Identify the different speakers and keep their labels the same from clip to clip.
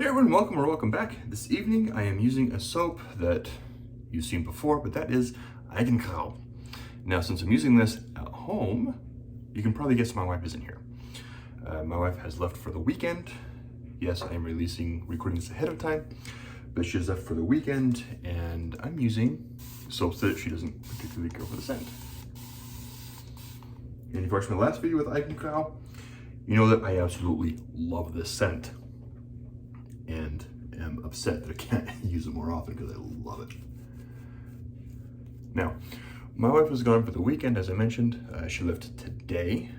Speaker 1: Hey everyone, welcome or welcome back. This evening I am using a soap that you've seen before, but that is Eigengrau. Now since I'm using this at home, you can probably guess my wife isn't here. My wife has left for the weekend. Yes, I am recording this ahead of time, but she has left for the weekend and I'm using soaps that she doesn't particularly care for the scent. And if you watched my last video with Eigengrau, you know that I absolutely love this scent. And am upset that I can't use it more often because I love it. Now, my wife was gone for the weekend, as I mentioned. She left today.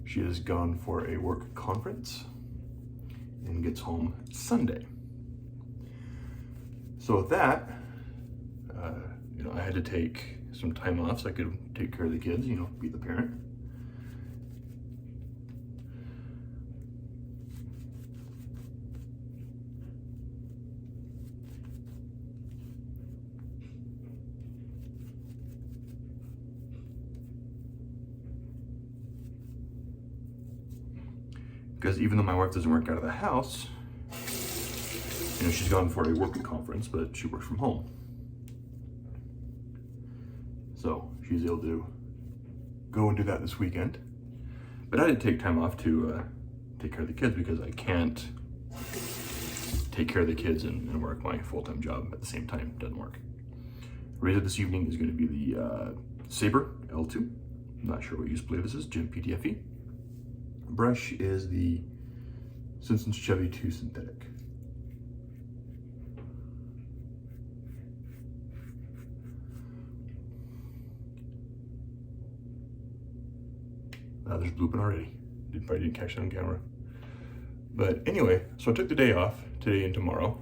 Speaker 1: She is gone for a work conference and gets home Sunday. So with that, I had to take some time off so I could take care of the kids, be the parent. Because even though my wife doesn't work out of the house, she's gone for a work conference, but she works from home. So she's able to go and do that this weekend. But I did take time off to take care of the kids because I can't take care of the kids and work my full-time job at the same time. It doesn't work. Razor this evening is going to be the Sabre L2. I'm not sure what use play this is, Gem PTFE. Brush is the Simpsons Chevy 2 Synthetic. There's blooping already. Probably didn't catch that on camera. But anyway, so I took the day off, today and tomorrow.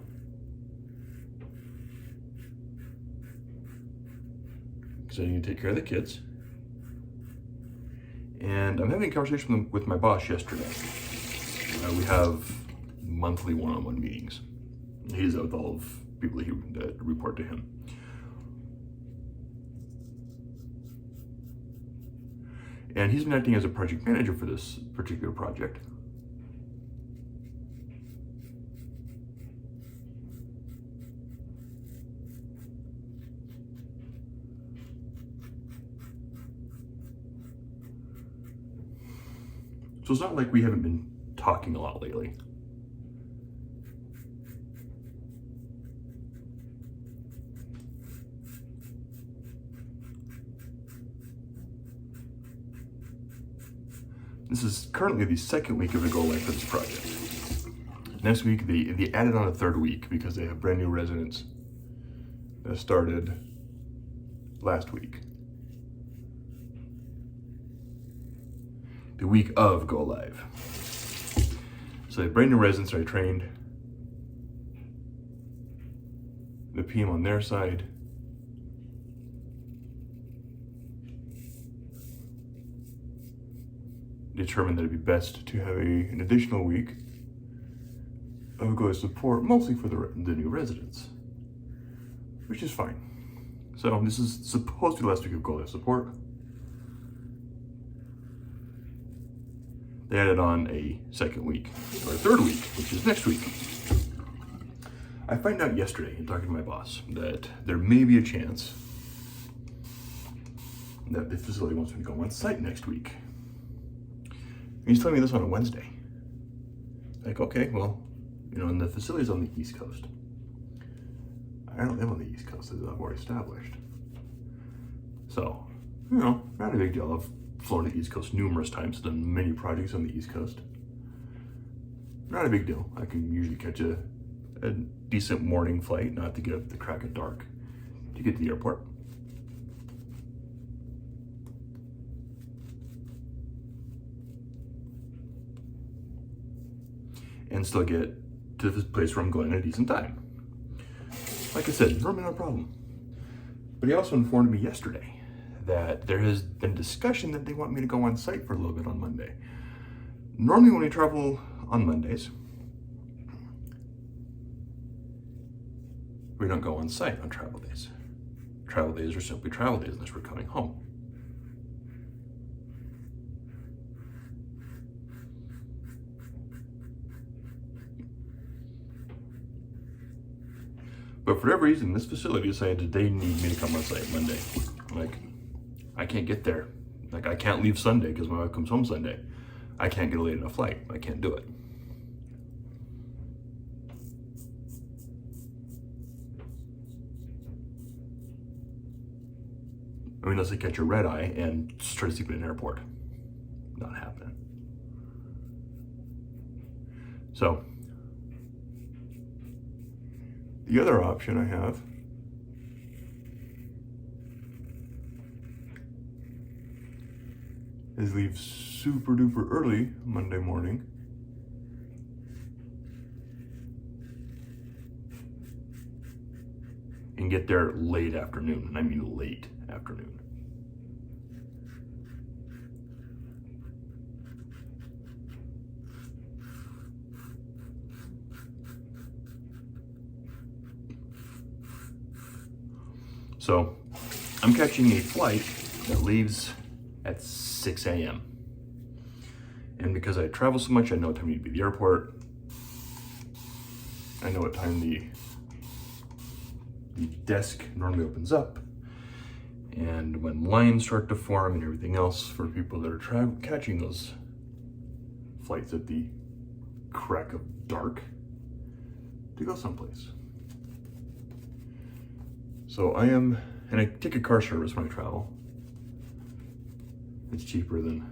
Speaker 1: Because I need to take care of the kids. And I'm having a conversation with my boss yesterday. We have monthly one-on-one meetings. He's out with all of people that report to him. And he's been acting as a project manager for this particular project. So it's not like we haven't been talking a lot lately. This is currently the second week of the go live for this project. Next week, they added on a third week because they have brand new residents that started last week. The week of go live. So the brand new residents are trained. The PM on their side. Determined that it'd be best to have an additional week of go support, mostly for the new residents, which is fine. So this is supposed to be the last week of go live support. They added on a second week, or a third week, which is next week. I found out yesterday in talking to my boss that there may be a chance that the facility wants me to go on site next week. And he's telling me this on a Wednesday. Like, okay, well, and the facility's on the East Coast. I don't live on the East Coast, as I've already established. So, not a big deal. I've flown to the East Coast numerous times, done many projects on the East Coast. Not a big deal. I can usually catch a decent morning flight, not to get up at the crack of dark, to get to the airport. And still get to this place where I'm going at a decent time. Like I said, normally not a problem. But he also informed me yesterday that there has been discussion that they want me to go on site for a little bit on Monday. Normally when we travel on Mondays, we don't go on site on travel days. Travel days are simply travel days unless we're coming home. But for whatever reason, this facility decided they need me to come on site Monday. Like, I can't get there. Like, I can't leave Sunday because my wife comes home Sunday. I can't get a late enough flight. I can't do it. I mean, unless I catch a red eye and just try to sleep in an airport. Not happening. So, the other option I have is leave super duper early Monday morning and get there late afternoon, and I mean late afternoon. So I'm catching a flight that leaves at 6 a.m. And because I travel so much, I know what time I need to be at the airport. I know what time the desk normally opens up. And when lines start to form and everything else for people that are catching those flights at the crack of dark to go someplace. So and I take a car service when I travel. It's cheaper than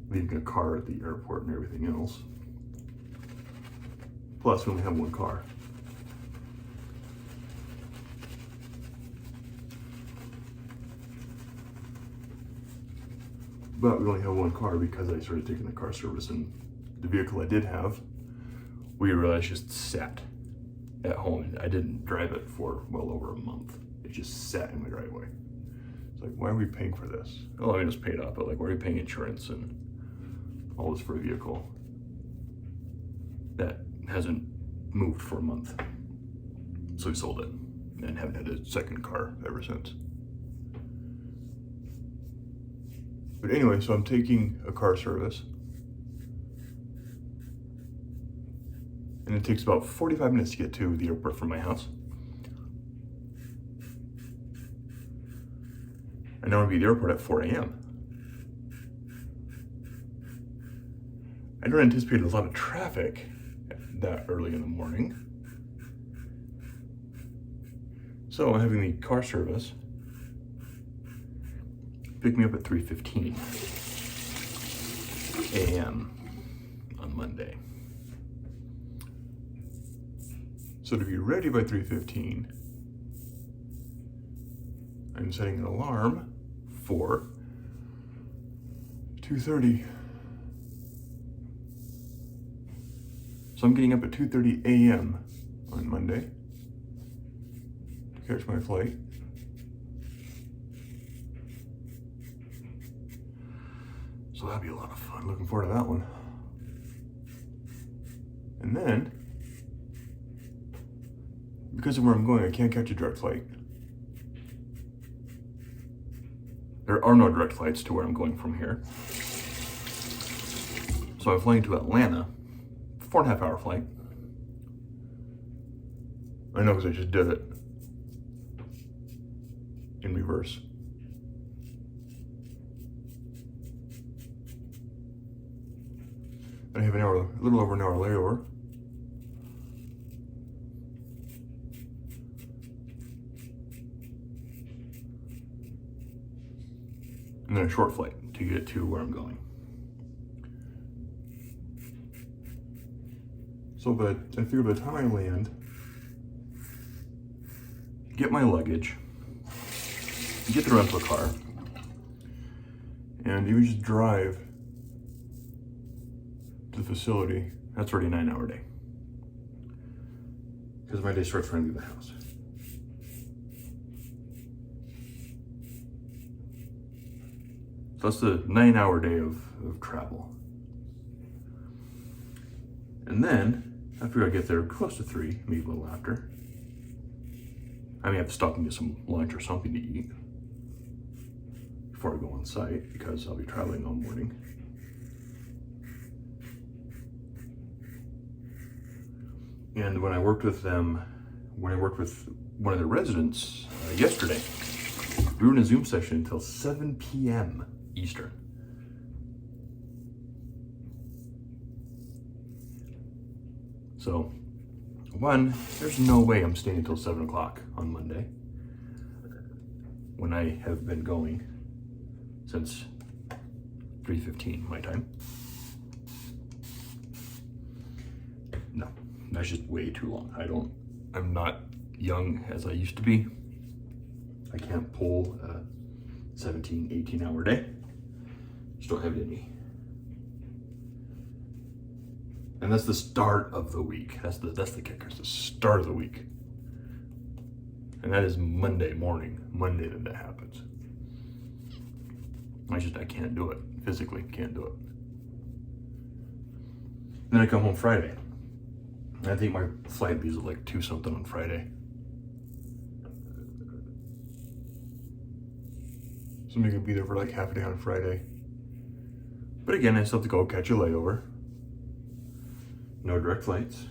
Speaker 1: leaving a car at the airport and everything else. Plus, we only have one car. But we only have one car because I started taking the car service, and the vehicle I did have, we realized just sat at home. I didn't drive it for well over a month. It just sat in my driveway. It's like, why are we paying for this? Oh, I just paid off, but like, why are we paying insurance and all this for a vehicle that hasn't moved for a month? So we sold it and haven't had a second car ever since. But anyway, so I'm taking a car service, and it takes about 45 minutes to get to the airport from my house. I know I'll be at the airport at 4 a.m. I don't anticipate a lot of traffic that early in the morning. So I'm having the car service pick me up at 3:15 a.m. on Monday. So to be ready by 3:15, I'm setting an alarm for 2:30. So I'm getting up at 2:30 a.m. on Monday to catch my flight. So that'll be a lot of fun. Looking forward to that one. And then, because of where I'm going, I can't catch a direct flight. There are no direct flights to where I'm going from here. So I'm flying to Atlanta, 4.5 hour flight. I know because I just did it in reverse. I have a little over an hour layover. And then a short flight to get to where I'm going. So I figure by the time I land, get my luggage, get the rental car, and you just drive to the facility. That's already a 9-hour day. Because my day starts when I leave the house. So that's the 9-hour day of travel. And then, after I get there close to 3, maybe a little after, I may have to stop and get some lunch or something to eat before I go on site, because I'll be traveling all morning. And when I worked with them when I worked with one of the residents yesterday, we were in a Zoom session until 7 p.m. Eastern. So, one, there's no way I'm staying until 7 o'clock on Monday when I have been going since 3:15 my time. No, that's just way too long. I'm not young as I used to be. I can't pull a 17, 18 hour day. Just don't have it in me. And that's the start of the week. That's the kicker. It's the start of the week. And that is Monday morning. Monday that happens. I can't do it. Physically can't do it. Then I come home Friday. And I think my flight leaves at like 2 something on Friday. So I'm gonna be there for like half a day on Friday. But again, I still have to go catch a layover. No direct flights.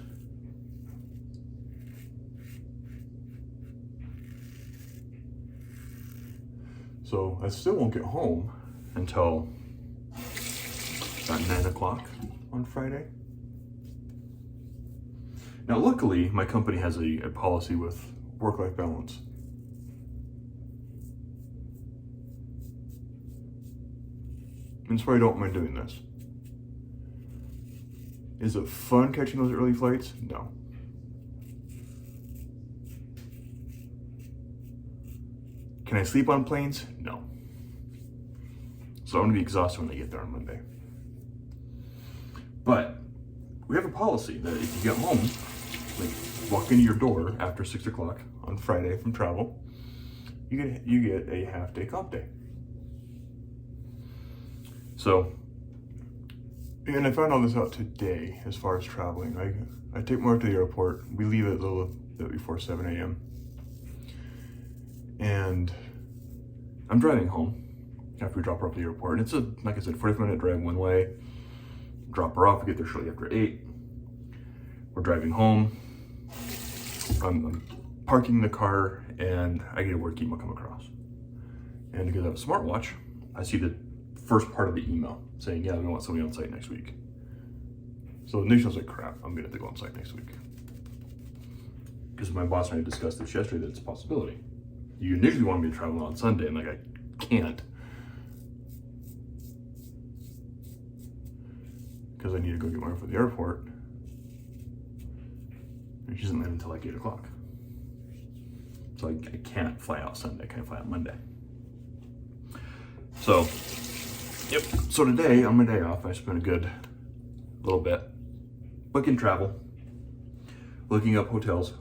Speaker 1: So I still won't get home until about 9 o'clock on Friday. Now, luckily, my company has a policy with work-life balance. And that's why I don't mind doing this. Is it fun catching those early flights? No. Can I sleep on planes? No. So I'm gonna be exhausted when I get there on Monday. But we have a policy that if you get home, like walk into your door after 6 o'clock on Friday from travel, you get a half day comp day. So, and I found all this out today as far as traveling. I take Mark to the airport. We leave at a little bit before 7 a.m. And I'm driving home after we drop her off at the airport. And it's like I said, 45-minute drive one way. Drop her off, we get there shortly after 8. We're driving home. I'm parking the car and I get a work email come across. And because I have a smartwatch, I see the first part of the email saying, yeah, we want somebody on site next week. So initially I was like, crap, I'm gonna have to go on site next week. Because my boss and I discussed this yesterday, that it's a possibility. You initially wanted me to travel on Sunday, and like, I can't. Because I need to go get my wife at the airport. And she doesn't land until like 8 o'clock. So I can't fly out Sunday, I can't fly out Monday. So, yep. So today, on my day off, I spent a good little bit booking travel, looking up hotels,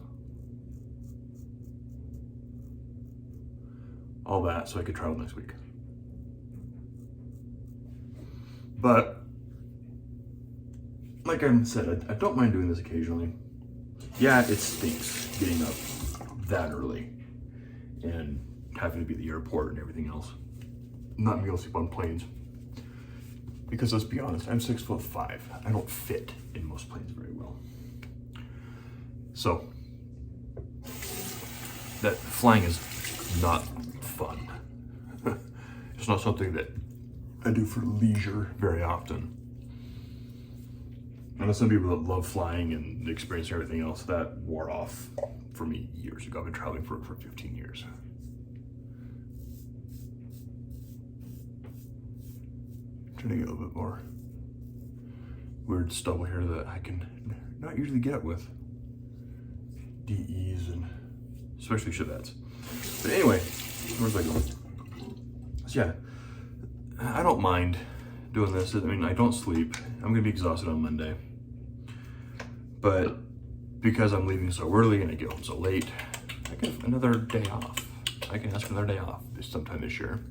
Speaker 1: all that, so I could travel next week. But, like I said, I don't mind doing this occasionally. Yeah, it stinks getting up that early and having to be at the airport and everything else. Not being able to sleep on planes. Because let's be honest, I'm 6'5". I don't fit in most planes very well. So, that flying is not fun. It's not something that I do for leisure very often. I know some people that love flying and experience everything else, that wore off for me years ago. I've been traveling for 15 years. I'm trying to get a little bit more weird stubble here that I can not usually get with DEs and especially Chevettes. But anyway, where's I going? So yeah, I don't mind doing this. I mean, I don't sleep. I'm gonna be exhausted on Monday. But because I'm leaving so early and I get home so late, I get another day off. I can ask for another day off sometime this year.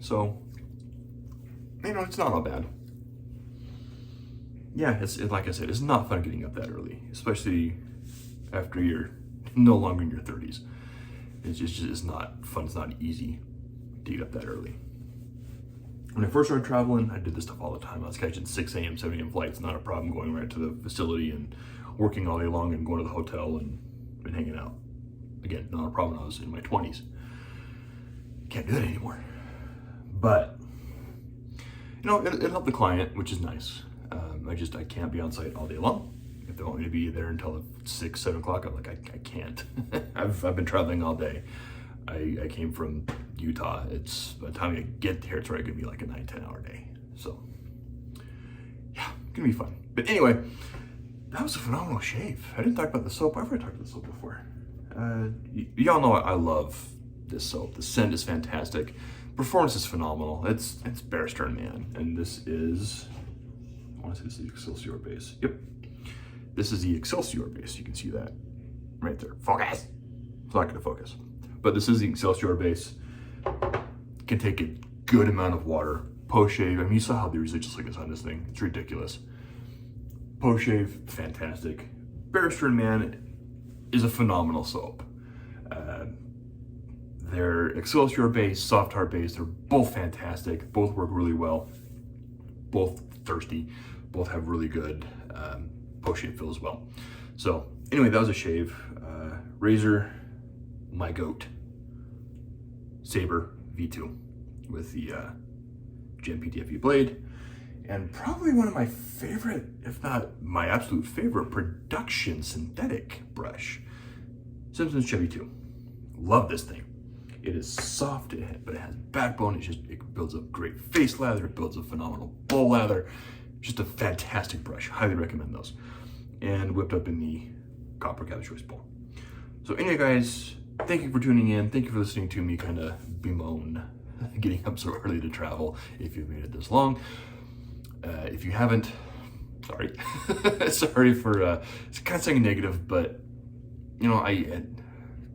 Speaker 1: So, you know, it's not all bad. Yeah, it's like I said, it's not fun getting up that early, especially after you're no longer in your 30s. It's not fun, it's not easy to get up that early. When I first started traveling, I did this stuff all the time. I was catching 6 a.m., 7 a.m. flights, not a problem going right to the facility and working all day long and going to the hotel and hanging out. Again, not a problem when I was in my 20s. Can't do that anymore. But, you know, it helped the client, which is nice. I can't be on site all day long. If they want me to be there until 6, 7 o'clock, I'm like, I can't. I've been traveling all day. I came from Utah. It's, by the time I get here, it's already gonna be like a 9-10 hour day. So, yeah, gonna be fun. But anyway, that was a phenomenal shave. I didn't talk about the soap. I've already talked about the soap before. Y'all know I love this soap. The scent is fantastic. Performance is phenomenal. It's Bear Stearns, man. And this is, I want to say this is the Excelsior base. Yep. This is the Excelsior base. You can see that right there. Focus. It's not gonna focus. But this is the Excelsior base. Can take a good amount of water. Post shave. I mean, you saw how the residual slickness on this thing. It's ridiculous. Post shave, fantastic. Bear Stearns, man, is a phenomenal soap. Their Excelsior base, soft hard base, they're both fantastic. Both work really well. Both thirsty. Both have really good post shave feel as well. So anyway, that was a shave. Razor, my goat. Saber V2 with the Gen PTFE blade. And probably one of my favorite, if not my absolute favorite, production synthetic brush. Simpson's Chevy 2. Love this thing. It is soft, but it has backbone. It builds up great face lather. It builds a phenomenal bowl lather. Just a fantastic brush. Highly recommend those. And whipped up in the copper Cat's Choice bowl. So anyway, guys, thank you for tuning in. Thank you for listening to me kind of bemoan getting up so early to travel if you've made it this long. If you haven't, sorry. Sorry for it's kind of saying negative, but you know,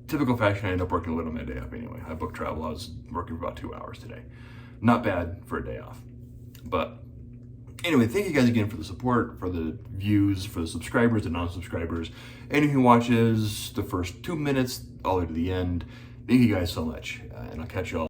Speaker 1: typical fashion, I end up working a little on my day off anyway. I booked travel. I was working for about 2 hours today. Not bad for a day off. But anyway, thank you guys again for the support, for the views, for the subscribers, the non-subscribers, anyone who watches the first 2 minutes all the way to the end. Thank you guys so much, and I'll catch y'all